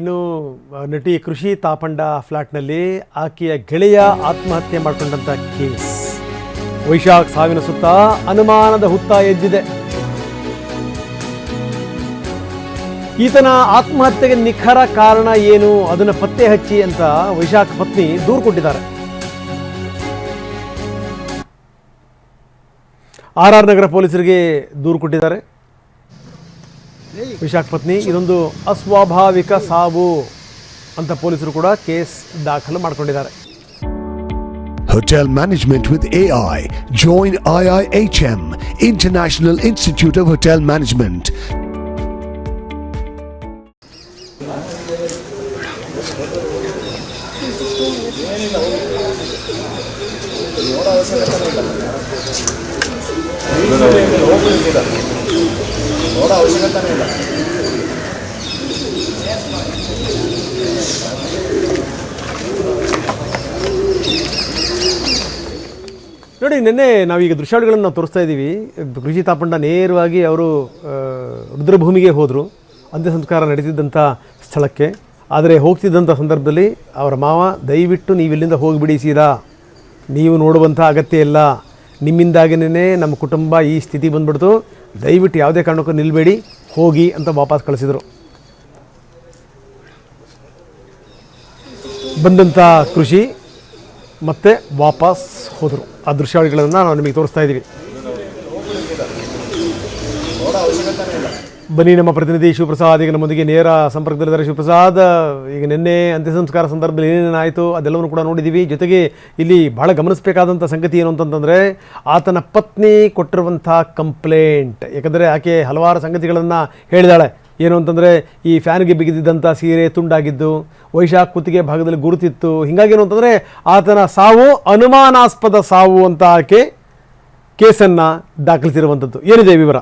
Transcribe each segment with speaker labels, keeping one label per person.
Speaker 1: ಇನ್ನು ನಟಿ ಕೃಷಿ ತಾಪಂಡ ಫ್ಲಾಟ್ನಲ್ಲಿ ಆಕೆಯ ಗೆಳೆಯ ಆತ್ಮಹತ್ಯೆ ಮಾಡಿಕೊಂಡಂಥ ಕೇಸ್. ವೈಶಾಖ್ ಸಾವಿನ ಸುತ್ತ ಅನುಮಾನದ ಹುತ್ತ ಎದ್ದಿದೆ. ಈತನ ಆತ್ಮಹತ್ಯೆಗೆ ನಿಖರ ಕಾರಣ ಏನು ಅದನ್ನು ಪತ್ತೆ ಹಚ್ಚಿ ಅಂತ ವೈಶಾಖ್ ಪತ್ನಿ ದೂರು ಕೊಟ್ಟಿದ್ದಾರೆ. RR ನಗರ ಪೊಲೀಸರಿಗೆ ದೂರು ಕೊಟ್ಟಿದ್ದಾರೆ. ವೈಶಾಖ್ ಪತ್ನಿ ಇದೊಂದು ಅಸ್ವಾಭಾವಿಕ ಸಾವು ಅಂತ ಪೊಲೀಸರು ಕೂಡ ಕೇಸ್ ದಾಖಲು ಮಾಡಿಕೊಂಡಿದ್ದಾರೆ.
Speaker 2: Hotel Management with AI. Join IIHM, International Institute of Hotel Management.
Speaker 1: ನೋಡಿ, ನಿನ್ನೆ ನಾವೀಗ ದೃಶ್ಯಾವಳಿಗಳನ್ನು ನಾವು ತೋರಿಸ್ತಾ ಇದ್ದೀವಿ. ಕೃಷಿ ತಾಪಂಡ ನೇರವಾಗಿ ಅವರು ರುದ್ರಭೂಮಿಗೆ ಹೋದರು, ಅಂತ್ಯ ಸಂಸ್ಕಾರ ನಡೀತಿದ್ದಂಥ ಸ್ಥಳಕ್ಕೆ. ಆದರೆ ಹೋಗ್ತಿದ್ದಂಥ ಸಂದರ್ಭದಲ್ಲಿ ಅವರ ಮಾವ, ದಯವಿಟ್ಟು ನೀವು ಇಲ್ಲಿಂದ ಹೋಗಿಬಿಡಿ, ಸೀದಾ ನೀವು ನೋಡುವಂಥ ಅಗತ್ಯ ಇಲ್ಲ, ನಿಮ್ಮಿಂದಾಗಿನೇ ನಮ್ಮ ಕುಟುಂಬ ಈ ಸ್ಥಿತಿ ಬಂದ್ಬಿಡ್ತು, ದಯವಿಟ್ಟು ಯಾವುದೇ ಕಾರಣಕ್ಕೂ ನಿಲ್ಲಬೇಡಿ, ಹೋಗಿ ಅಂತ ವಾಪಸ್ ಕಳಿಸಿದರು. ಬಂದಂಥ ಕೃಷಿ ಮತ್ತೆ ವಾಪಸ್ ಹೋದರು. ಆ ದೃಶ್ಯಾವಳಿಗಳನ್ನು ನಾವು ನಿಮಗೆ ತೋರಿಸ್ತಾ ಇದ್ದೀವಿ. ಬನ್ನಿ, ನಮ್ಮ ಪ್ರತಿನಿಧಿ ಶಿವಪ್ರಸಾದ್ ಈಗ ನಮ್ಮೊಂದಿಗೆ ನೇರ ಸಂಪರ್ಕದಲ್ಲಿದ್ದಾರೆ. ಶಿವಪ್ರಸಾದ್, ಈಗ ನಿನ್ನೆ ಅಂತ್ಯ ಸಂಸ್ಕಾರ ಸಂದರ್ಭದಲ್ಲಿ ಏನೇನಾಯಿತು ಅದೆಲ್ಲವನ್ನು ಕೂಡ ನೋಡಿದ್ದೀವಿ. ಜೊತೆಗೆ ಇಲ್ಲಿ ಬಹಳ ಗಮನಿಸಬೇಕಾದಂಥ ಸಂಗತಿ ಏನು ಅಂತಂತಂದರೆ ಆತನ ಪತ್ನಿ ಕೊಟ್ಟಿರುವಂಥ ಕಂಪ್ಲೇಂಟ್. ಯಾಕಂದರೆ ಆಕೆ ಹಲವಾರು ಸಂಗತಿಗಳನ್ನು ಹೇಳಿದಾಳೆ. ಏನು ಅಂತಂದರೆ ಈ ಫ್ಯಾನ್ಗೆ ಬಿಗಿದಿದ್ದಂಥ ಸೀರೆ ತುಂಡಾಗಿದ್ದು, ವೈಶಾಖ್ ಕುತ್ತಿಗೆ ಭಾಗದಲ್ಲಿ ಗುರುತಿತ್ತು. ಹೀಗಾಗಿ ಏನು ಅಂತಂದರೆ ಆತನ ಸಾವು ಅನುಮಾನಾಸ್ಪದ ಸಾವು ಅಂತ ಆಕೆ ಕೇಸನ್ನು ದಾಖಲಿಸಿರುವಂಥದ್ದು. ಏನಿದೆ ವಿವರ?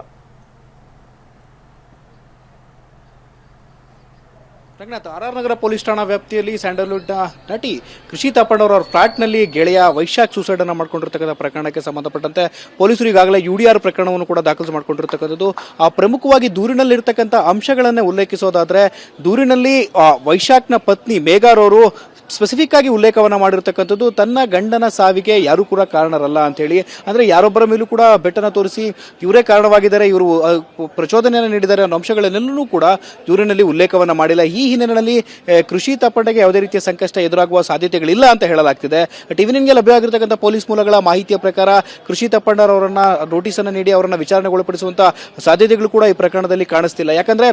Speaker 3: ರಂಗನಾಥ್, RR ನಗರ ಪೊಲೀಸ್ ಠಾಣಾ ವ್ಯಾಪ್ತಿಯಲ್ಲಿ ಸ್ಯಾಂಡಲ್ವುಡ್ ನಟಿ ಕೃಷಿ ತಾಪಂಡವರ ಫ್ಲಾಟ್ನಲ್ಲಿ ಗೆಳೆಯ ವೈಶಾಖ್ ಸೂಸೈಡ್ ಅನ್ನು ಮಾಡ್ಕೊಂಡಿರ್ತಕ್ಕಂಥ ಪ್ರಕರಣಕ್ಕೆ ಸಂಬಂಧಪಟ್ಟಂತೆ ಪೊಲೀಸರು ಈಗಾಗಲೇ UDR ಪ್ರಕರಣವನ್ನು ಕೂಡ ದಾಖಲು ಮಾಡಿಕೊಂಡಿರ್ತಕ್ಕಂಥದ್ದು. ಪ್ರಮುಖವಾಗಿ ದೂರಿನಲ್ಲಿರ್ತಕ್ಕಂಥ ಅಂಶಗಳನ್ನೇ ಉಲ್ಲೇಖಿಸೋದಾದ್ರೆ, ದೂರಿನಲ್ಲಿ ವೈಶಾಖ್ನ ಪತ್ನಿ ಮೇಘಾರವರು ಸ್ಪೆಸಿಫಿಕ್ ಆಗಿ ಉಲ್ಲೇಖವನ್ನು ಮಾಡಿರ್ತಕ್ಕಂಥದ್ದು ತನ್ನ ಗಂಡನ ಸಾವಿಗೆ ಯಾರು ಕೂಡ ಕಾರಣರಲ್ಲ ಅಂತ ಹೇಳಿ. ಅಂದ್ರೆ ಯಾರೊಬ್ಬರ ಮೇಲೂ ಕೂಡ ಬೆಟ್ಟನ ತೋರಿಸಿ ಇವರೇ ಕಾರಣವಾಗಿದ್ದಾರೆ, ಇವರು ಪ್ರಚೋದನೆಯನ್ನು ನೀಡಿದ್ದಾರೆ ಅನ್ನೋ ಅಂಶಗಳನ್ನೆಲ್ಲೂ ಕೂಡ ದೂರಿನಲ್ಲಿ ಉಲ್ಲೇಖವನ್ನ ಮಾಡಿಲ್ಲ. ಈ ಹಿನ್ನೆಲೆಯಲ್ಲಿ ಕೃಷಿ ತಾಪಂಡಗೆ ಯಾವುದೇ ರೀತಿಯ ಸಂಕಷ್ಟ ಎದುರಾಗುವ ಸಾಧ್ಯತೆಗಳಿಲ್ಲ ಅಂತ ಹೇಳಲಾಗ್ತಿದೆ. ಟಿವಿನಿಗೆ ಲಭ್ಯವಾಗಿರ್ತಕ್ಕಂಥ ಪೊಲೀಸ್ ಮೂಲಗಳ ಮಾಹಿತಿಯ ಪ್ರಕಾರ ಕೃಷಿ ತಾಪಂಡರವರನ್ನ ನೋಟಿಸ್ ಅನ್ನು ನೀಡಿ ಅವರನ್ನ ವಿಚಾರಣೆಗೊಳಪಡಿಸುವಂತ ಸಾಧ್ಯತೆಗಳು ಕೂಡ ಈ ಪ್ರಕರಣದಲ್ಲಿ ಕಾಣಿಸ್ತಿಲ್ಲ. ಯಾಕಂದ್ರೆ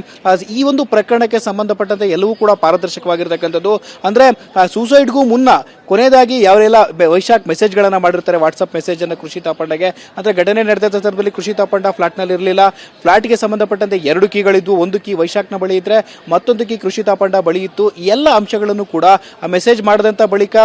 Speaker 3: ಈ ಒಂದು ಪ್ರಕರಣಕ್ಕೆ ಸಂಬಂಧಪಟ್ಟಂತೆ ಎಲ್ಲವೂ ಕೂಡ ಪಾರದರ್ಶಕವಾಗಿರ್ತಕ್ಕಂಥದ್ದು. ಅಂದ್ರೆ ಸೂಸೈಡ್ಗೂ ಮುನ್ನ ಕೊನೆಯದಾಗಿ ಯಾವೆಲ್ಲ ವೈಶಾಖ್ ಮೆಸೇಜ್ಗಳನ್ನು ಮಾಡಿರ್ತಾರೆ, ವಾಟ್ಸಪ್ ಮೆಸೇಜ್ ಅನ್ನು ಕೃಷಿ ತಾಪಂಡಗೆ. ಅಂದ್ರೆ ಘಟನೆ ನಡೆದ ಸಂದರ್ಭದಲ್ಲಿ ಕೃಷಿ ತಾಪಂಡ ಫ್ಲಾಟ್ನಲ್ಲಿ ಇರಲಿಲ್ಲ. ಫ್ಲಾಟ್ಗೆ ಸಂಬಂಧಪಟ್ಟಂತೆ 2 ಕೀಗಳಿದ್ವು. ಒಂದು ಕೀ ವೈಶಾಖ್ನ ಬಳಿ ಇದ್ರೆ ಮತ್ತೊಂದು ಕೀ ಕೃಷಿ ತಾಪಂಡ ಬಳಿ ಇತ್ತು. ಈ ಎಲ್ಲ ಅಂಶಗಳನ್ನು ಕೂಡ ಮೆಸೇಜ್ ಮಾಡಿದಂಥ ಬಳಿಕ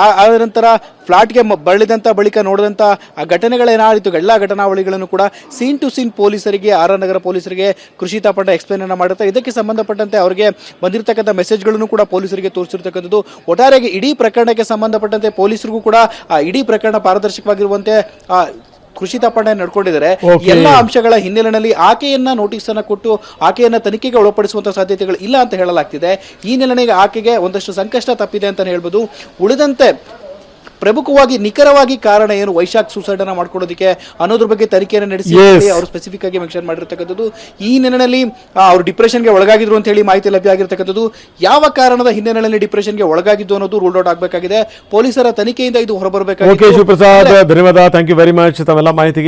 Speaker 3: ಆ ನಂತರ ಫ್ಲಾಟ್ಗೆ ಬಳಿದಂಥ ಬಳಿಕ ನೋಡಿದಂಥ ಆ ಘಟನೆಗಳೇನಾಯಿತು ಎಲ್ಲ ಘಟನಾವಳಿಗಳನ್ನು ಕೂಡ ಸೀನ್ ಟು ಸೀನ್ ಪೊಲೀಸರಿಗೆ, RR ನಗರ ಪೊಲೀಸರಿಗೆ ಕೃಷಿ ತಾಪಂಡ ಎಕ್ಸ್ಪ್ಲೇನ್ ಅನ್ನು ಮಾಡುತ್ತಾರೆ. ಇದಕ್ಕೆ ಸಂಬಂಧಪಟ್ಟಂತೆ ಅವರಿಗೆ ಬಂದಿರತಕ್ಕಂಥ ಮೆಸೇಜ್ಗಳನ್ನು ಕೂಡ ಪೊಲೀಸರಿಗೆ ತೋರಿಸಿರ್ತಕ್ಕಂಥದ್ದು. ಒಟ್ಟಾರೆಯಾಗಿ ಇಡೀ ಪ್ರಕರಣಕ್ಕೆ ಸಂಬಂಧಪಟ್ಟಂತೆ ಪೊಲೀಸರಿಗೂ ಕೂಡ ಇಡೀ ಪ್ರಕರಣ ಪಾರದರ್ಶಕವಾಗಿರುವಂತೆ ಕೃಷಿ ತಾಪಂಡ ನಡ್ಕೊಂಡಿದ್ದಾರೆ. ಎಲ್ಲ ಅಂಶಗಳ ಹಿನ್ನೆಲೆಯಲ್ಲಿ ಆಕೆಯನ್ನ ನೋಟಿಸ್ ಅನ್ನ ಕೊಟ್ಟು ಆಕೆಯನ್ನ ತನಿಖೆಗೆ ಒಳಪಡಿಸುವಂತಹ ಸಾಧ್ಯತೆಗಳು ಇಲ್ಲ ಅಂತ ಹೇಳಲಾಗ್ತಿದೆ. ಈ ಹಿನ್ನೆಲೆಯಲ್ಲಿ ಆಕೆಗೆ ಒಂದಷ್ಟು ಸಂಕಷ್ಟ ತಪ್ಪಿದೆ ಅಂತ ಹೇಳ್ಬೋದು. ಉಳಿದಂತೆ ಪ್ರಮುಖವಾಗಿ ನಿಖರವಾಗಿ ಕಾರಣ ಏನು ವೈಶಾಖ್ ಸೂಸೈಡ್ ಅನ್ನ ಮಾಡ್ಕೊಳ್ಳೋದಕ್ಕೆ ಅನ್ನೋದ್ರ ಬಗ್ಗೆ ತನಿಖೆಯನ್ನು ನಡೆಸಿ ಅವರು ಸ್ಪೆಸಿಫಿಕ್ ಆಗಿ ಮೆನ್ಷನ್ ಮಾಡಿರ್ತಕ್ಕಂಥದ್ದು. ಈ ಹಿನ್ನೆಲೆಯಲ್ಲಿ ಅವರು ಡಿಪ್ರೆಷನ್ಗೆ ಒಳಗಾಗಿದ್ರು ಅಂತ ಹೇಳಿ ಮಾಹಿತಿ ಲಭ್ಯ ಆಗಿರ್ತಕ್ಕಂಥದ್ದು. ಯಾವ ಕಾರಣದ ಹಿನ್ನೆಲೆಯಲ್ಲಿ ಡಿಪ್ರೆಷನ್ಗೆ ಒಳಗಾಗಿದ್ದು ಅನ್ನೋದು ರೂಲ್ಡ್ ಔಟ್ ಆಗಬೇಕಾಗಿದೆ. ಪೊಲೀಸರ ತನಿಖೆಯಿಂದ ಇದು ಹೊರಬರಬೇಕಾಗಿದೆ.
Speaker 1: ಶಿವಪ್ರಸಾದ್, ಧನ್ಯವಾದ, ಥ್ಯಾಂಕ್ ಯು ವೆರಿ ಮಚ್ ತಮ್ಮೆಲ್ಲ ಮಾಹಿತಿಗೆ.